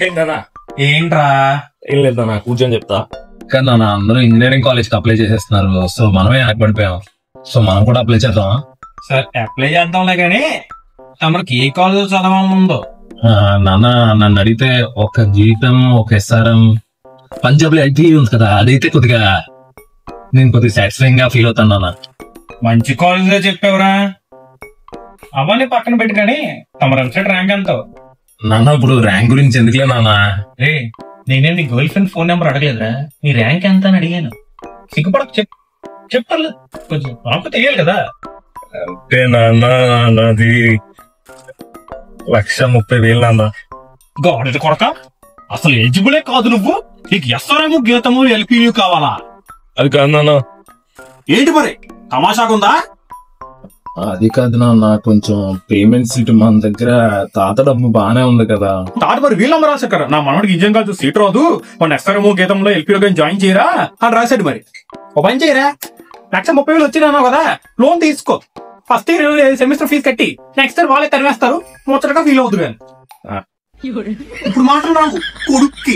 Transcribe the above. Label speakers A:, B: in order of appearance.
A: ఏంటన్నా?
B: ఏంట్రా?
A: ఏం లేదన్నా, కూర్చొని చెప్తా.
B: కానీ నాన్న అందరూ ఇంజనీరింగ్ కాలేజ్ కి అప్లై చేసేస్తున్నారు. సో మనమే వెనకబడిపోయాం. సో మనం కూడా అప్లై చేద్దాం.
C: సార్ అప్లై చేద్దాంలే కానీ తమకి ఏ కాలేజ్ చదవాలని ఉందో.
B: నాన్న నన్ను అడిగితే ఒక జీతం ఒక ఎస్ఆర్ఎం పంజాబ్ లో ఐటీ ఉంది కదా, అదైతే కొద్దిగా నేను కొద్దిగా సాటిస్ఫైయింగ్ గా ఫీల్ అవుతాను నాన్న.
C: మంచి కాలేజ్ చెప్పావురా. అవన్నీ పక్కన పెట్టి కానీ తమ ఎంసెట్ ర్యాంక్ ఎంత?
B: నాన్న ఇప్పుడు ర్యాంక్ గురించి ఎందుకులే నాన్న.
C: రే, నేనేం నీ గర్ల్ ఫ్రెండ్ ఫోన్ నెంబర్ అడగలేదురా, నీ ర్యాంక్ ఎంత అని అడిగాను. సిగ్గుపడక చెప్పాలి, కొంచెం నాకు తెలియాలి కదా.
A: అంటే నాన్న, నాది 1,30,000 నాన్న.
C: గాడి కొడక, అసలు ఎలిజిబులే కాదు నువ్వు. నీకు ఎస్ఆర్ఎం గీతము ఎల్పీయూ కావాలా?
A: అది కాదు నాన్న.
C: ఏంటి మరి తమాషాకుందా?
B: అది కాదు నాన్న, కొంచెం పేమెంట్ సీట్ మన దగ్గర తాత డబ్బు బానే ఉంది కదా.
C: తాట మరి వీళ్ళ నెంబర్ రాశారు కదా, నా మనవాడికి ఇంజన్ కాదు సీట్ రాదు, మన ఎస్ఆర్ఎం గీతంలో ఎల్పీలో కానీ జాయిన్ చేయరా అని రాశాడు. మరి ఓ పని చేయరా, 1,30,000 వచ్చినా కదా, లోన్ తీసుకో. ఫస్ట్ ఇయర్ సెమిస్టర్ ఫీజు కట్టి నెక్స్ట్ ఇయర్ వాళ్ళే తరివేస్తారు, ముచ్చటగా ఫీల్ అవుతుంది. కానీ ఇప్పుడు మాట్లాడు కొడుక్కి.